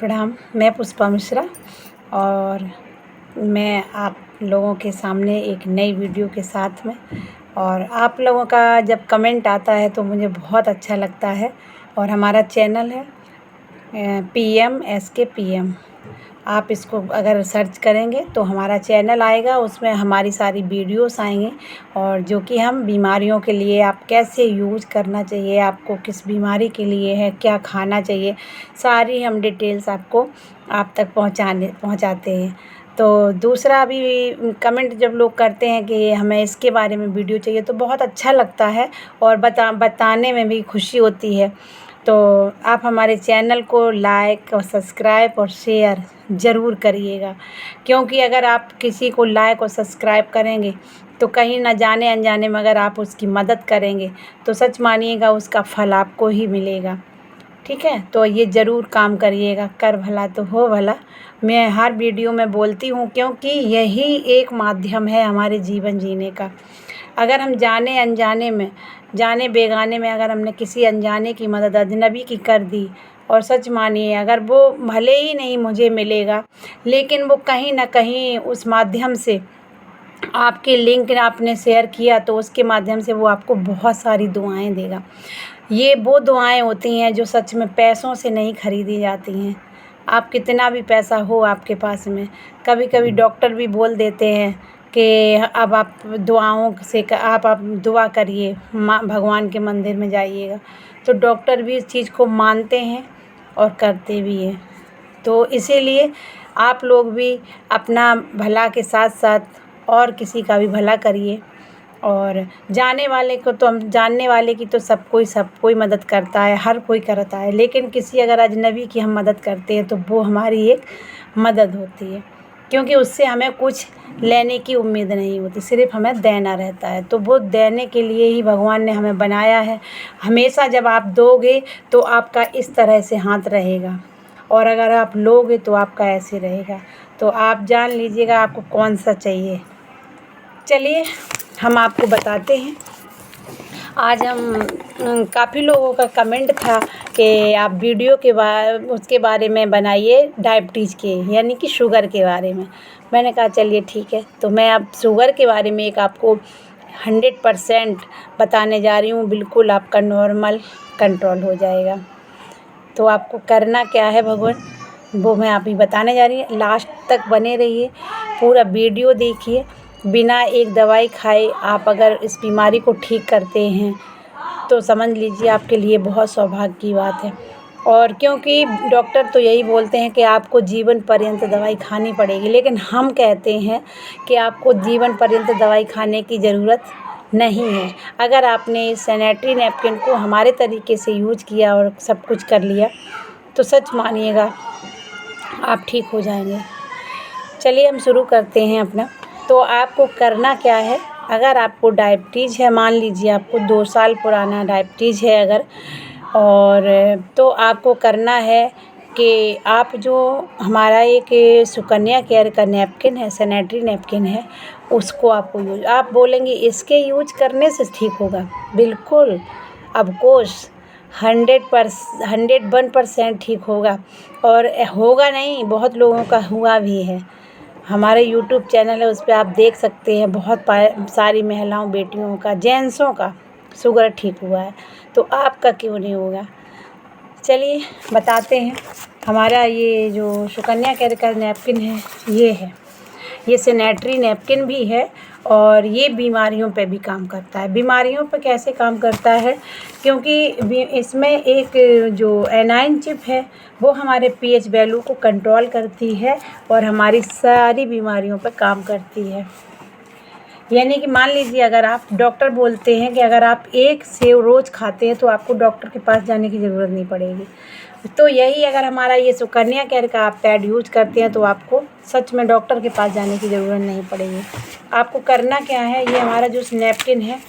प्रणाम। मैं पुष्पा मिश्रा और मैं आप लोगों के सामने एक नई वीडियो के साथ में, और आप लोगों का जब कमेंट आता है तो मुझे बहुत अच्छा लगता है। और हमारा चैनल है PMSK आप इसको अगर सर्च करेंगे तो हमारा चैनल आएगा, उसमें हमारी सारी वीडियोस आएंगे और जो कि हम बीमारियों के लिए आप कैसे यूज़ करना चाहिए, आपको किस बीमारी के लिए है, क्या खाना चाहिए, सारी हम डिटेल्स आपको आप तक पहुंचाते हैं। तो दूसरा भी कमेंट जब लोग करते हैं कि हमें इसके बारे में वीडियो चाहिए तो बहुत अच्छा लगता है और बताने में भी खुशी होती है। तो आप हमारे चैनल को लाइक और सब्सक्राइब और शेयर ज़रूर करिएगा, क्योंकि अगर आप किसी को लाइक और सब्सक्राइब करेंगे तो कहीं न जाने अनजाने में अगर आप उसकी मदद करेंगे तो सच मानिएगा उसका फल आपको ही मिलेगा। ठीक है, तो ये ज़रूर काम करिएगा। कर भला तो हो भला, मैं हर वीडियो में बोलती हूँ, क्योंकि यही एक माध्यम है हमारे जीवन जीने का। अगर हम जाने अनजाने में, जाने बेगाने में अगर हमने किसी अनजाने की मदद अजनबी की कर दी, और सच मानिए अगर वो भले ही नहीं मुझे मिलेगा, लेकिन वो कहीं न कहीं उस माध्यम से आपके लिंक आपने शेयर किया तो उसके माध्यम से वो आपको बहुत सारी दुआएँ देगा। ये वो दुआएँ होती हैं जो सच में पैसों से नहीं खरीदी जाती हैं। आप कितना भी पैसा हो आपके पास में, कभी-कभी डॉक्टर भी बोल देते हैं कि अब आप दुआओं से आप दुआ करिए, भगवान के मंदिर में जाइएगा। तो डॉक्टर भी इस चीज़ को मानते हैं और करते भी हैं। तो इसीलिए आप लोग भी अपना भला के साथ-साथ और किसी का भी भला करिए। और जानने वाले की तो सब कोई मदद करता है, हर कोई करता है, लेकिन किसी अगर अजनबी की हम मदद करते हैं तो वो हमारी एक मदद होती है, क्योंकि उससे हमें कुछ लेने की उम्मीद नहीं होती, सिर्फ़ हमें देना रहता है। तो वो देने के लिए ही भगवान ने हमें बनाया है। हमेशा जब आप दोगे तो आपका इस तरह से हाथ रहेगा, और अगर आप लोगे तो आपका ऐसे रहेगा। तो आप जान लीजिएगा आपको कौन-सा चाहिए। चलिए हम आपको बताते हैं। आज हम काफ़ी लोगों का कमेंट था कि आप वीडियो उसके बारे में बनाइए, डायबिटीज़ के यानी कि शुगर के बारे में। मैंने कहा चलिए ठीक है, तो मैं अब शुगर के बारे में एक आपको 100% बताने जा रही हूँ। बिल्कुल आपका नॉर्मल कंट्रोल हो जाएगा। तो आपको करना क्या है भगवान, वो मैं अभी बताने जा रही हूँ। लास्ट तक बने रहिए, पूरा वीडियो देखिए। बिना एक दवाई खाए आप अगर इस बीमारी को ठीक करते हैं तो समझ लीजिए आपके लिए बहुत सौभाग्य की बात है। और क्योंकि डॉक्टर तो यही बोलते हैं कि आपको जीवन पर्यंत दवाई खानी पड़ेगी, लेकिन हम कहते हैं कि आपको जीवन पर्यंत दवाई खाने की ज़रूरत नहीं है। अगर आपने इस सैनिटरी नैपकिन को हमारे तरीके से यूज़ किया और सब कुछ कर लिया तो सच मानिएगा आप ठीक हो जाएंगे। चलिए हम शुरू करते हैं अपना। तो आपको करना क्या है, अगर आपको डायबिटीज़ है, मान लीजिए आपको 2 साल पुराना डायबिटीज़ है अगर, और तो आपको करना है कि आप जो हमारा एक सुकन्या केयर का नैपकिन है, सैनिटरी नैपकिन है, उसको आपको आप बोलेंगे इसके यूज करने से ठीक होगा। बिल्कुल, ऑफ कोर्स 101% ठीक होगा। और होगा नहीं, बहुत लोगों का हुआ भी है। हमारे यूट्यूब चैनल है, उस पर आप देख सकते हैं, बहुत सारी महिलाओं, बेटियों का, जेंट्सों का शुगर ठीक हुआ है, तो आपका क्यों नहीं होगा। चलिए बताते हैं। हमारा ये जो सुकन्या केयर का नैपकिन है, ये सैनिटरी नैपकिन भी है और ये बीमारियों पे भी काम करता है। बीमारियों पे कैसे काम करता है, क्योंकि इसमें एक जो एनाइन चिप है वो हमारे पीएच वैल्यू को कंट्रोल करती है और हमारी सारी बीमारियों पे काम करती है। यानी कि मान लीजिए अगर आप, डॉक्टर बोलते हैं कि अगर आप एक सेव रोज़ खाते हैं तो आपको डॉक्टर के पास जाने की ज़रूरत नहीं पड़ेगी। तो यही अगर हमारा ये सुकन्या केयर का आप पैड यूज़ करते हैं तो आपको सच में डॉक्टर के पास जाने की ज़रूरत नहीं पड़ेगी। आपको करना क्या है, ये हमारा जो नैपकिन है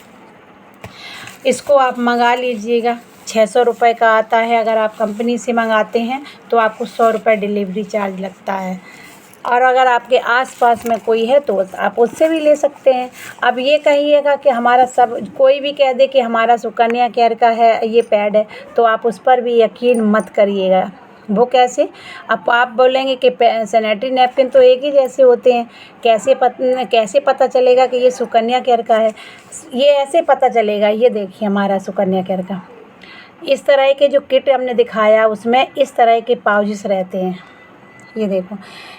इसको आप मंगा लीजिएगा। 600 रुपये का आता है। अगर आप कंपनी से मंगाते हैं तो आपको 100 रुपये डिलीवरी चार्ज लगता है, और अगर आपके आस-पास में कोई है तो आप उससे भी ले सकते हैं। अब ये कहिएगा कि हमारा सब, कोई भी कह दे कि हमारा सुकन्या केयर का है ये पैड है, तो आप उस पर भी यकीन मत करिएगा। वो कैसे? अब आप बोलेंगे कि सैनिटरी नैपकिन तो एक ही जैसे होते हैं, कैसे पता चलेगा कि ये सुकन्या केयर का है? ये ऐसे पता चलेगा, ये देखिए हमारा सुकन्या केयर का। इस तरह के जो किट हमने दिखाया उसमें इस तरह के पाउचेस रहते हैं। ये देखो,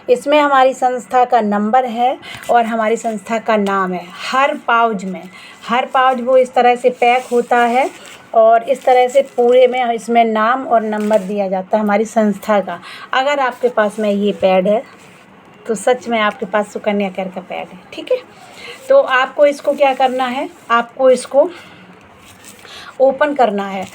इसमें हमारी संस्था का नंबर है और हमारी संस्था का नाम है। हर पाउच वो इस तरह से पैक होता है और इस तरह से पूरे में इसमें नाम और नंबर दिया जाता है हमारी संस्था का। अगर आपके पास में ये पैड है तो सच में आपके पास सुकन्या केयर का पैड है, ठीक है। तो आपको इसको क्या करना है, आपको इसको ओपन करना है,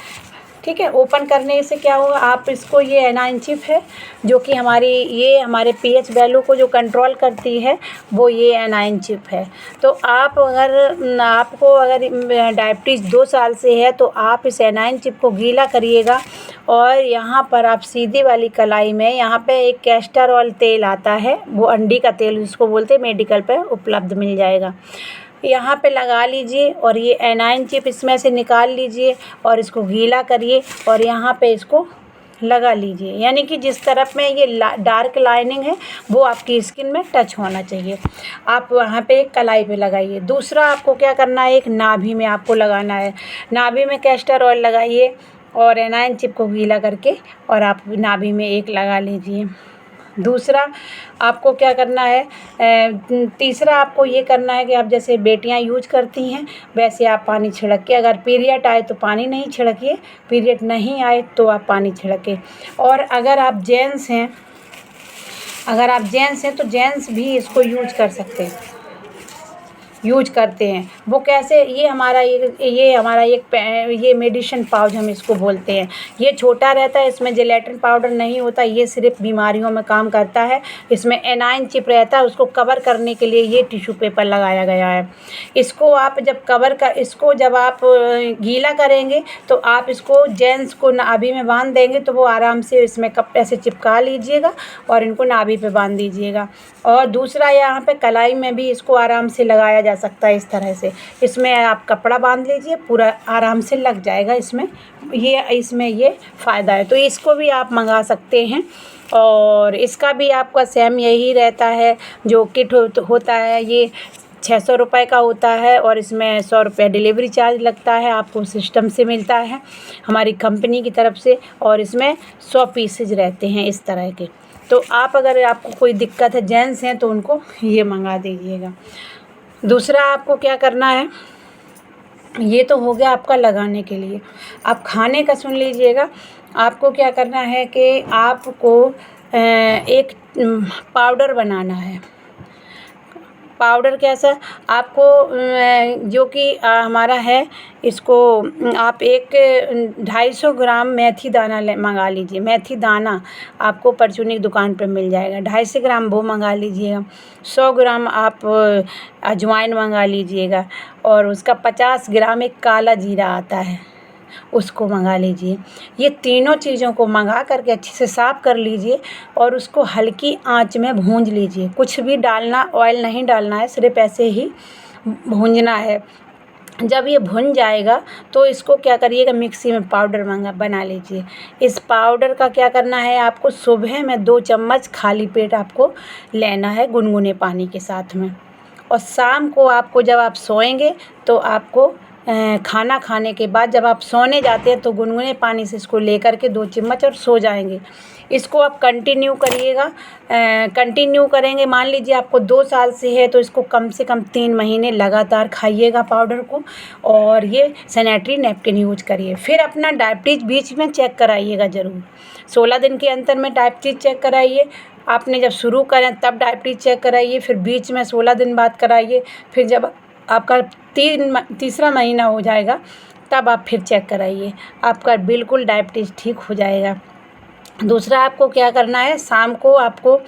ठीक है। ओपन करने से क्या होगा, आप इसको, ये एनाइन चिप है जो कि हमारे पीएच वैल्यू को जो कंट्रोल करती है, वो ये एनाइन चिप है। तो आपको अगर डायबिटीज़ 2 साल से है तो आप इस एनाइन चिप को गीला करिएगा और यहाँ पर आप सीधी वाली कलाई में, यहाँ पे एक कैस्टर ऑयल तेल आता है, वो अंडी का तेल जिसको बोलते हैं, मेडिकल पे उपलब्ध मिल जाएगा। यहाँ पे लगा लीजिए और ये एनाइन चिप इसमें से निकाल लीजिए और इसको गीला करिए और यहाँ पे इसको लगा लीजिए, यानी कि जिस तरफ में ये डार्क लाइनिंग है वो आपकी स्किन में टच होना चाहिए। आप वहाँ पे एक कलाई पे लगाइए। दूसरा आपको क्या करना है, एक नाभि में आपको लगाना है। नाभि में कैस्टर ऑयल लगाइए और एनाइन चिप को गीला करके और आप नाभि में एक लगा लीजिए। दूसरा आपको क्या करना है, तीसरा आपको ये करना है कि आप जैसे बेटियां यूज करती हैं वैसे आप पानी छिड़क के, अगर पीरियड आए तो पानी नहीं छिड़किए, पीरियड नहीं आए तो आप पानी छिड़के। और अगर आप जेंट्स हैं तो जेंट्स भी इसको यूज कर सकते हैं, यूज करते हैं। वो कैसे, ये हमारा ये मेडिसिन पाउच हम इसको बोलते हैं। ये छोटा रहता है, इसमें जिलेटिन पाउडर नहीं होता, ये सिर्फ बीमारियों में काम करता है। इसमें एनाइन चिप रहता है, उसको कवर करने के लिए ये टिश्यू पेपर लगाया गया है। इसको आप जब आप गीला करेंगे तो आप इसको जेंट्स को नाभि में बांध देंगे तो वो आराम से इसमें कप ऐसे चिपका लीजिएगा और इनको नाभि पे बांध दीजिएगा। और दूसरा, यहाँ पे कलाई में भी इसको आराम से लगाया जा सकता है इस तरह से। इसमें आप कपड़ा बांध लीजिए, पूरा आराम से लग जाएगा। इसमें ये फ़ायदा है, तो इसको भी आप मंगा सकते हैं। और इसका भी आपका सेम यही रहता है, जो किट होता है ये 600 रुपये का होता है और इसमें 100 रुपये डिलीवरी चार्ज लगता है। आपको सिस्टम से मिलता है हमारी कंपनी की तरफ से और इसमें 100 पीसेज रहते हैं इस तरह के। तो अगर आपको कोई दिक्कत है, जेंट्स हैं, तो उनको ये मंगा दीजिएगा। दूसरा आपको क्या करना है, ये तो हो गया आपका लगाने के लिए। आप खाने का सुन लीजिएगा। आपको क्या करना है कि आपको एक पाउडर बनाना है। पाउडर कैसा, आपको जो कि हमारा है, इसको आप 250 ग्राम मेथी दाना मंगा लीजिए। मेथी दाना आपको परचूनी की दुकान पर मिल जाएगा। 250 ग्राम वो मंगा लीजिएगा। 100 ग्राम आप अजवाइन मंगा लीजिएगा और उसका 50 ग्राम एक काला जीरा आता है, उसको मंगा लीजिए। ये तीनों चीज़ों को मंगा करके अच्छे से साफ़ कर लीजिए और उसको हल्की आंच में भूंज लीजिए। कुछ भी ऑयल नहीं डालना है, सिर्फ ऐसे ही भूंजना है। जब ये भुन जाएगा तो इसको क्या करिएगा, मिक्सी में पाउडर बना लीजिए। इस पाउडर का क्या करना है, आपको सुबह में 2 चम्मच खाली पेट आपको लेना है गुनगुने पानी के साथ में। और शाम को आपको, जब आप सोएंगे तो आपको खाना खाने के बाद जब आप सोने जाते हैं तो गुनगुने पानी से इसको लेकर के 2 चम्मच और सो जाएंगे। इसको आप कंटिन्यू करिएगा। कंटिन्यू करेंगे, मान लीजिए आपको 2 साल से है तो इसको कम से कम 3 महीने लगातार खाइएगा पाउडर को। और ये सैनिटरी नैपकिन यूज करिए। फिर अपना डायबिटीज़ बीच में चेक कराइएगा ज़रूर। 16 दिन के अंतर में डायबिटीज़ चेक कराइए। आपने जब शुरू करें तब डायबिटीज़ चेक कराइए, फिर बीच में 16 दिन बाद कराइए, फिर जब आपका तीसरा महीना हो जाएगा तब आप फिर चेक कराइए। आपका बिल्कुल डायबिटीज़ ठीक हो जाएगा। दूसरा आपको क्या करना है, शाम को आपको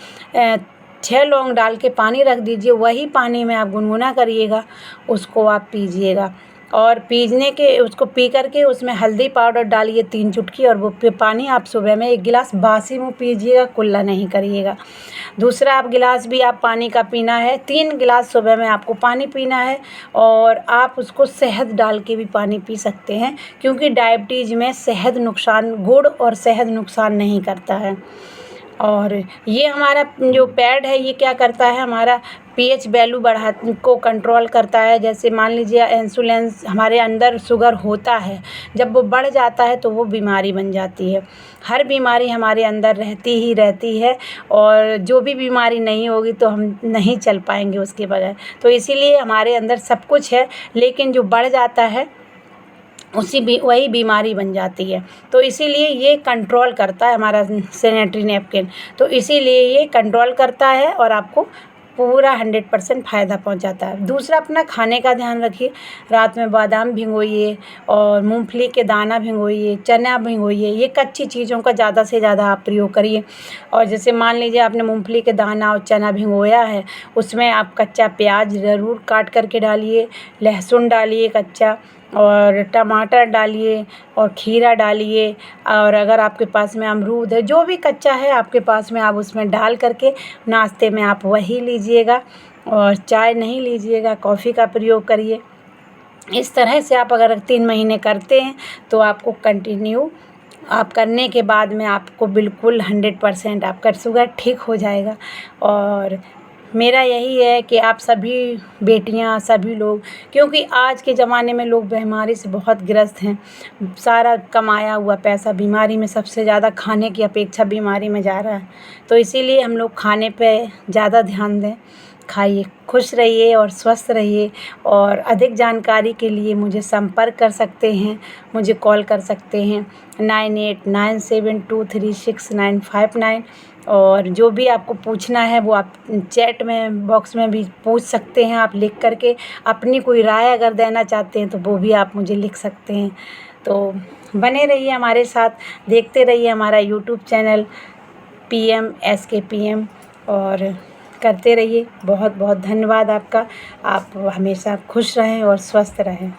6 लौंग डाल के पानी रख दीजिए। वही पानी में आप गुनगुना करिएगा, उसको आप पीजिएगा। और पीने के उसको पी करके उसमें हल्दी पाउडर डालिए 3 चुटकी, और वो पानी आप सुबह में 1 गिलास बासी मुँह पीजिएगा, कुल्ला नहीं करिएगा। दूसरा आप गिलास भी आप पानी का पीना है, 3 गिलास सुबह में आपको पानी पीना है। और आप उसको शहद डाल के भी पानी पी सकते हैं, क्योंकि डायबिटीज़ में शहद नुकसान, गुड़ और शहद नुकसान नहीं करता है। और ये हमारा जो पैड है ये क्या करता है, हमारा पीएच वैल्यू को कंट्रोल करता है। जैसे मान लीजिए इंसुलिन हमारे अंदर शुगर होता है, जब वो बढ़ जाता है तो वो बीमारी बन जाती है। हर बीमारी हमारे अंदर रहती ही रहती है, और जो भी बीमारी नहीं होगी तो हम नहीं चल पाएंगे उसके बगैर। तो इसीलिए हमारे अंदर सब कुछ है, लेकिन जो बढ़ जाता है वही बीमारी बन जाती है। तो इसीलिए ये कंट्रोल करता है हमारा सैनिटरी नैपकिन, तो इसीलिए ये कंट्रोल करता है और आपको पूरा 100% फ़ायदा पहुंचाता है। दूसरा, अपना खाने का ध्यान रखिए। रात में बादाम भिगोइए और मूंगफली के दाना भिगोइए, चना भिगोइए। ये कच्ची चीज़ों का ज़्यादा से ज़्यादा आप प्रयोग करिए। और जैसे मान लीजिए आपने मूंगफली के दाना और चना भिगोया है, उसमें आप कच्चा प्याज ज़रूर काट करके डालिए, लहसुन डालिए कच्चा, और टमाटर डालिए, और खीरा डालिए। और अगर आपके पास में अमरूद है, जो भी कच्चा है आपके पास में, आप उसमें डाल करके नाश्ते में आप वही लीजिएगा। और चाय नहीं लीजिएगा, कॉफ़ी का प्रयोग करिए। इस तरह से आप अगर 3 महीने करते हैं तो आपको कंटिन्यू आप करने के बाद में आपको बिल्कुल 100% आपका शुगर ठीक हो जाएगा। और मेरा यही है कि आप सभी बेटियां, सभी लोग, क्योंकि आज के ज़माने में लोग बीमारी से बहुत ग्रस्त हैं। सारा कमाया हुआ पैसा बीमारी में, सबसे ज़्यादा खाने की अपेक्षा बीमारी में जा रहा है। तो इसीलिए हम लोग खाने पे ज़्यादा ध्यान दें। खाइए, खुश रहिए और स्वस्थ रहिए। और अधिक जानकारी के लिए मुझे संपर्क कर सकते हैं, मुझे कॉल कर सकते हैं 9897236959। और जो भी आपको पूछना है वो आप चैट में बॉक्स में भी पूछ सकते हैं, आप लिख करके। अपनी कोई राय अगर देना चाहते हैं तो वो भी आप मुझे लिख सकते हैं। तो बने रहिए हमारे साथ, देखते रहिए हमारा यूट्यूब चैनल PMSKPM, और करते रहिए। बहुत बहुत धन्यवाद आपका। आप हमेशा खुश रहें और स्वस्थ रहें।